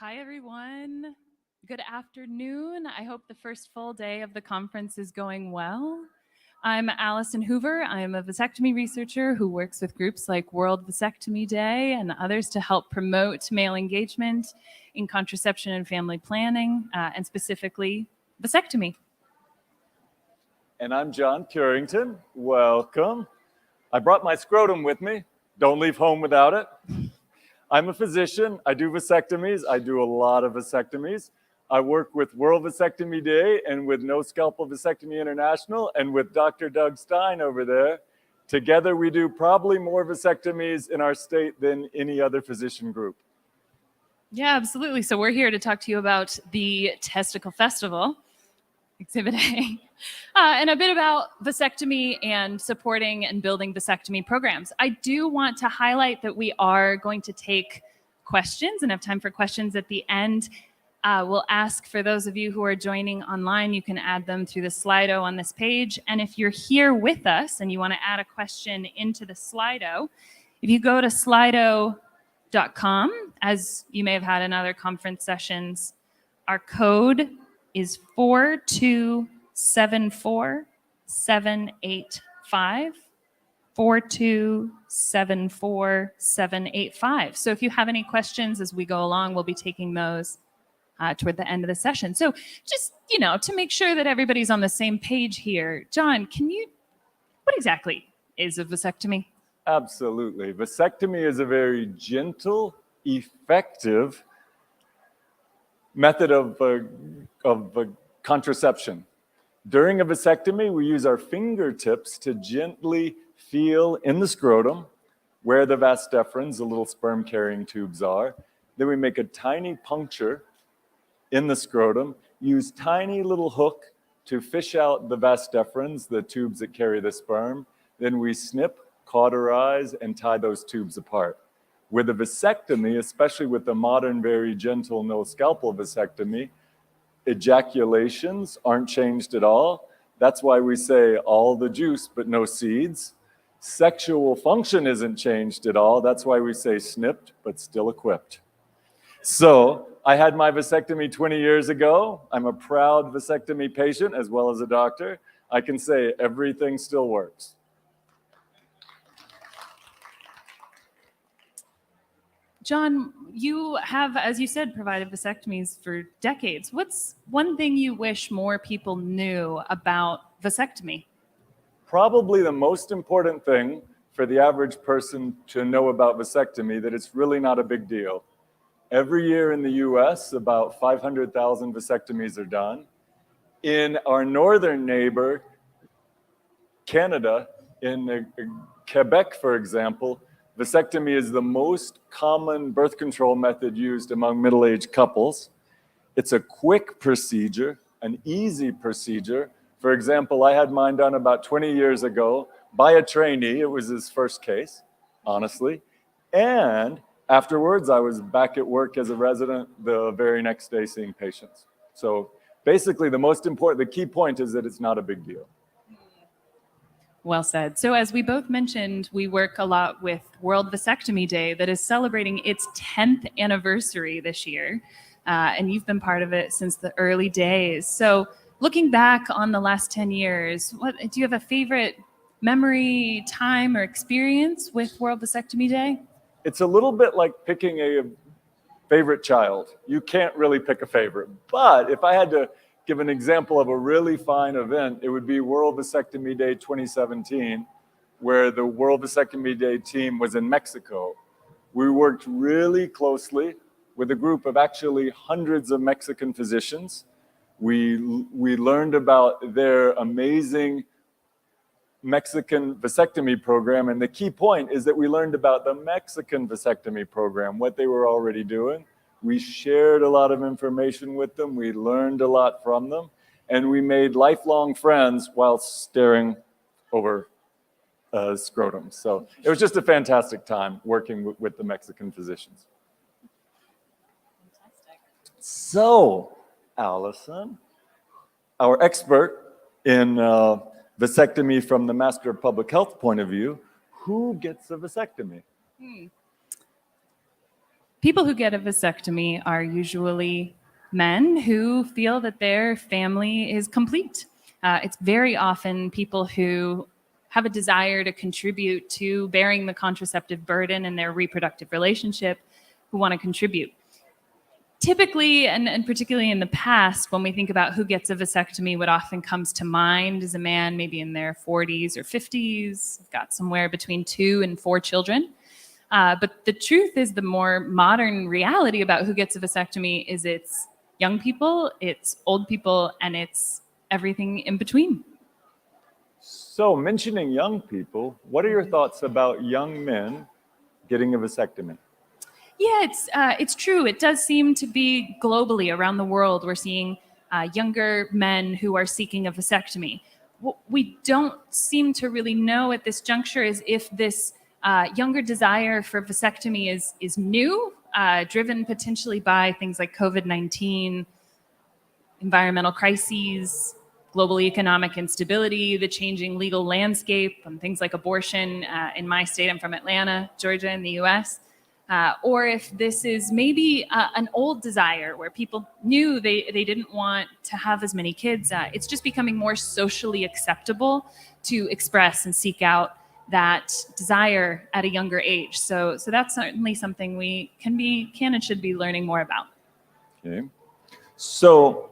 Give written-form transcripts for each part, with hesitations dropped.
Hi, everyone. Good afternoon. I hope the first full day of the conference is going well. I'm Alison Hoover. I'm a vasectomy researcher who works with groups like World Vasectomy Day and others to help promote male engagement in contraception and family planning, and specifically vasectomy. And I'm John Curington. Welcome. I brought my scrotum with me. Don't leave home without it. I'm a physician. I do vasectomies. I do a lot of vasectomies. I work with World Vasectomy Day and with No Scalpel Vasectomy International and with Dr. Doug Stein over there. Together, we do probably more vasectomies in our state than any other physician group. Yeah, absolutely. So we're here to talk to you about the Testicle Festival, Exhibit A, and a bit about vasectomy and supporting and building vasectomy programs. I do want to highlight that we are going to take questions and have time for questions at the end. We'll ask for those of you who are joining online, you can add them through the Slido on this page. And if you're here with us and you want to add a question into the Slido, if you go to slido.com, as you may have had in other conference sessions, our code is 4274785. 4274785. So if you have any questions as we go along, we'll be taking those toward the end of the session. So just, to make sure that everybody's on the same page here, John, what exactly is a vasectomy? Absolutely. Vasectomy is a very gentle, effective method of contraception. During a vasectomy, we use our fingertips to gently feel in the scrotum where the vas deferens, the little sperm-carrying tubes, are. Then we make a tiny puncture in the scrotum, use tiny little hook to fish out the vas deferens, the tubes that carry the sperm. Then we snip, cauterize, and tie those tubes apart. With a vasectomy, especially with the modern, very gentle no-scalpel vasectomy, ejaculations aren't changed at all. That's why we say all the juice but no seeds. Sexual function isn't changed at all. That's why we say snipped but still equipped. So I had my vasectomy 20 years ago. I'm a proud vasectomy patient as well as a doctor. I can say everything still works. John, you have, as you said, provided vasectomies for decades. What's one thing you wish more people knew about vasectomy? Probably the most important thing for the average person to know about vasectomy, that it's really not a big deal. Every year in the US, about 500,000 vasectomies are done. In our northern neighbor, Canada, in Quebec, for example, vasectomy is the most common birth control method used among middle-aged couples. It's a quick procedure, an easy procedure. For example, I had mine done about 20 years ago by a trainee. It was his first case, honestly. And afterwards, I was back at work as a resident the very next day seeing patients. So basically, the key point is that it's not a big deal. Well said. So as we both mentioned, we work a lot with World Vasectomy Day that is celebrating its 10th anniversary this year. And you've been part of it since the early days. So looking back on the last 10 years, do you have a favorite memory, time, or experience with World Vasectomy Day? It's a little bit like picking a favorite child. You can't really pick a favorite. But if I had to give an example of a really fine event, it would be World Vasectomy Day 2017, where the World Vasectomy Day team was in Mexico. We worked really closely with a group of actually hundreds of Mexican physicians. We learned about their amazing Mexican vasectomy program, and the key point is that we learned about the Mexican vasectomy program, what they were already doing. We shared a lot of information with them. We learned a lot from them. And we made lifelong friends while staring over scrotum. So it was just a fantastic time working with the Mexican physicians. Fantastic. So, Alison, our expert in vasectomy from the Master of Public Health point of view, who gets a vasectomy? People who get a vasectomy are usually men who feel that their family is complete. It's very often people who have a desire to contribute to bearing the contraceptive burden in their reproductive relationship who want to contribute. Typically, and particularly in the past, when we think about who gets a vasectomy, what often comes to mind is a man maybe in their 40s or 50s, got somewhere between 2 and 4 children. But the truth is, the more modern reality about who gets a vasectomy is it's young people, it's old people, and it's everything in between. So, mentioning young people, what are your thoughts about young men getting a vasectomy? Yeah, it's true. It does seem to be globally around the world. We're seeing younger men who are seeking a vasectomy. What we don't seem to really know at this juncture is if this younger desire for vasectomy is new, driven potentially by things like COVID-19, environmental crises, global economic instability, the changing legal landscape, and things like abortion. In my state, I'm from Atlanta, Georgia, in the U.S. Or if this is maybe an old desire where people knew they didn't want to have as many kids. It's just becoming more socially acceptable to express and seek out that desire at a younger age. So that's certainly something we can and should be learning more about. Okay. So,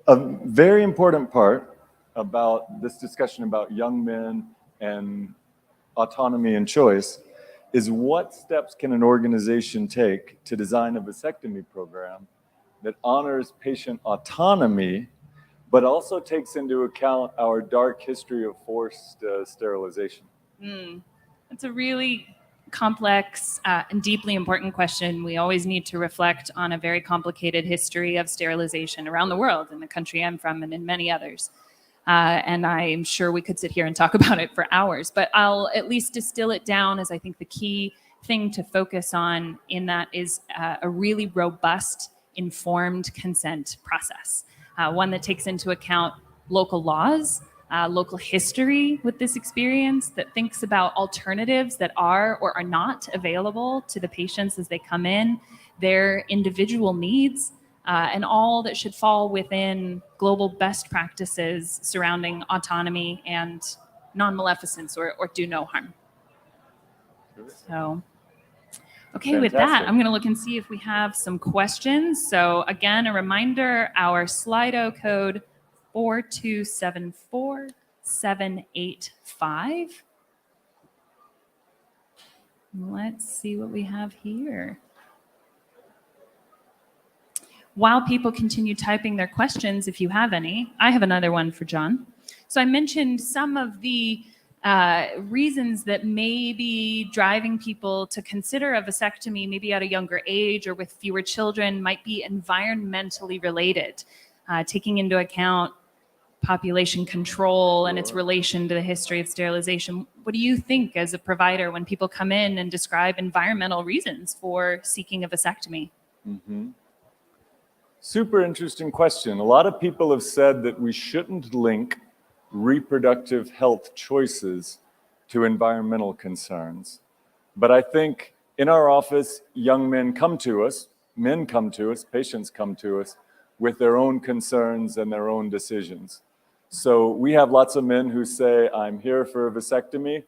a very important part about this discussion about young men and autonomy and choice is what steps can an organization take to design a vasectomy program that honors patient autonomy, but also takes into account our dark history of forced sterilization? It's a really complex and deeply important question. We always need to reflect on a very complicated history of sterilization around the world, in the country I'm from and in many others. And I'm sure we could sit here and talk about it for hours, but I'll at least distill it down as I think the key thing to focus on in that is a really robust, informed consent process, one that takes into account local laws, local history with this experience, that thinks about alternatives that are or are not available to the patients as they come in, their individual needs, and all that should fall within global best practices surrounding autonomy and non-maleficence or do no harm. So, okay, with that, I'm going to look and see if we have some questions. So again, a reminder, our Slido code 4274785. Let's see what we have here. While people continue typing their questions, if you have any, I have another one for John. So I mentioned some of the reasons that may be driving people to consider a vasectomy maybe at a younger age or with fewer children might be environmentally related, taking into account population control and its relation to the history of sterilization. What do you think as a provider when people come in and describe environmental reasons for seeking a vasectomy? Mm-hmm. Super interesting question. A lot of people have said that we shouldn't link reproductive health choices to environmental concerns. But I think in our office, young men come to us, patients come to us with their own concerns and their own decisions. So we have lots of men who say, I'm here for a vasectomy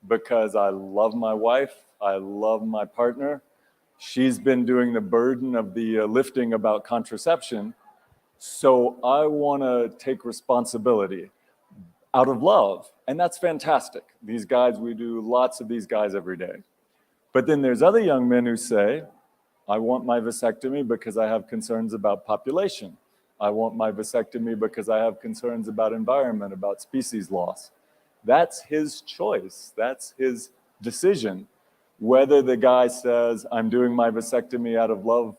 because I love my wife, I love my partner. She's been doing the burden of the lifting about contraception, so I want to take responsibility out of love. And that's fantastic. These guys, we do lots of these guys every day. But then there's other young men who say, I want my vasectomy because I have concerns about population. I want my vasectomy because I have concerns about environment, about species loss. That's his choice. That's his decision. Whether the guy says, I'm doing my vasectomy out of love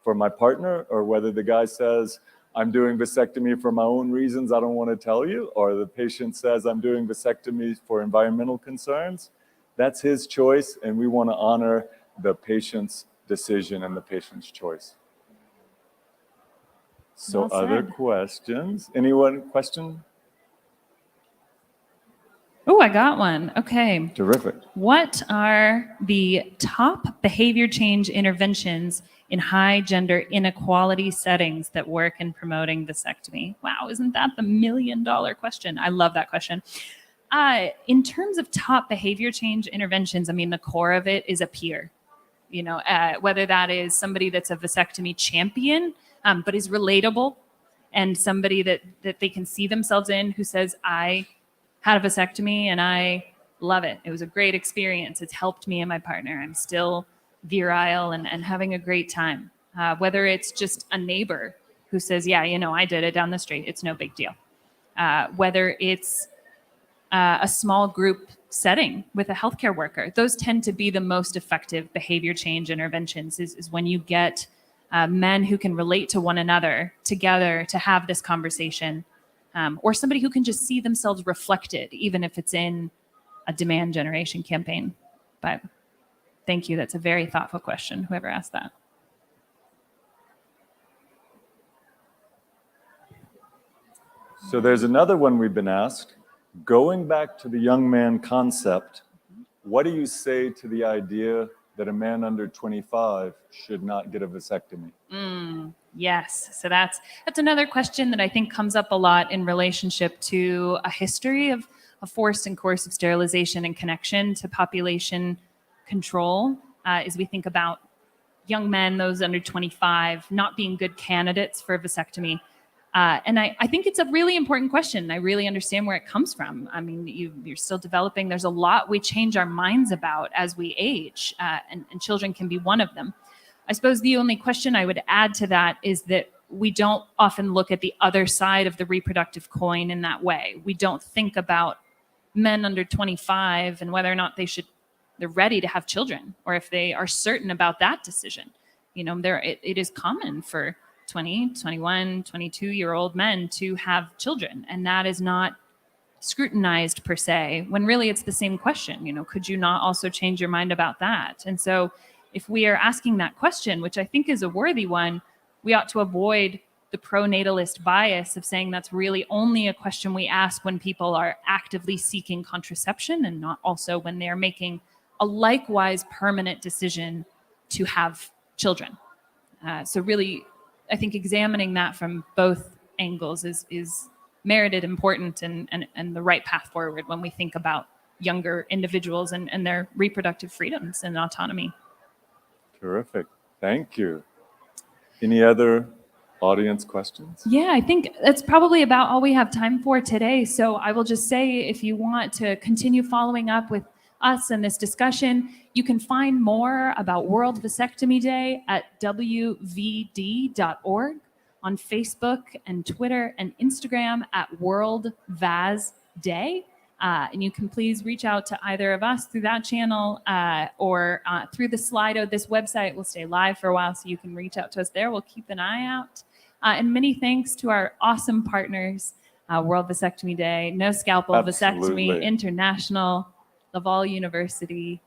for my partner, or whether the guy says, I'm doing vasectomy for my own reasons I don't want to tell you, or the patient says, I'm doing vasectomy for environmental concerns, that's his choice, and we want to honor the patient's decision and the patient's choice. So Well said. other questions? Anyone question? Oh, I got one. Okay. Terrific. What are the top behavior change interventions in high gender inequality settings that work in promoting vasectomy? Wow, isn't that the $1,000,000 question? I love that question. In terms of top behavior change interventions, I mean, the core of it is a peer. You know, whether that is somebody that's a vasectomy champion, but is relatable, and somebody that they can see themselves in, who says, I had a vasectomy and I love it. It was a great experience. It's helped me and my partner. I'm still virile and having a great time. Whether it's just a neighbor who says, yeah, you know, I did it down the street. It's no big deal. Whether it's a small group setting with a healthcare worker. Those tend to be the most effective behavior change interventions, is when you get men who can relate to one another together to have this conversation, or somebody who can just see themselves reflected, even if it's in a demand generation campaign. But thank you. That's a very thoughtful question, whoever asked that. So there's another one we've been asked. Going back to the young man concept, what do you say to the idea that a man under 25 should not get a vasectomy? Yes. So that's another question that I think comes up a lot in relationship to a history of a forced and coercive sterilization and connection to population control, as we think about young men, those under 25, not being good candidates for vasectomy. And I think it's a really important question. I really understand where it comes from. I mean, you're still developing. There's a lot we change our minds about as we age, and children can be one of them. I suppose the only question I would add to that is that we don't often look at the other side of the reproductive coin in that way. We don't think about men under 25 and whether or not they're ready to have children, or if they are certain about that decision. You know, it is common for 20, 21, 22-year-old men to have children. And that is not scrutinized per se, when really it's the same question. You know, could you not also change your mind about that? And so if we are asking that question, which I think is a worthy one, we ought to avoid the pronatalist bias of saying that's really only a question we ask when people are actively seeking contraception, and not also when they're making a likewise permanent decision to have children. So really, I think examining that from both angles is merited, important, and the right path forward when we think about younger individuals and their reproductive freedoms and autonomy. Terrific. Thank you. Any other audience questions? Yeah, I think that's probably about all we have time for today. So I will just say, if you want to continue following up with us and this discussion, you can find more about World Vasectomy Day at wvd.org, on Facebook and Twitter and Instagram at World Vas Day. And you can please reach out to either of us through that channel, or through the Slido. This website will stay live for a while, so you can reach out to us there. We'll keep an eye out. And many thanks to our awesome partners, World Vasectomy Day, No Scalpel Absolutely. Vasectomy International, Laval University,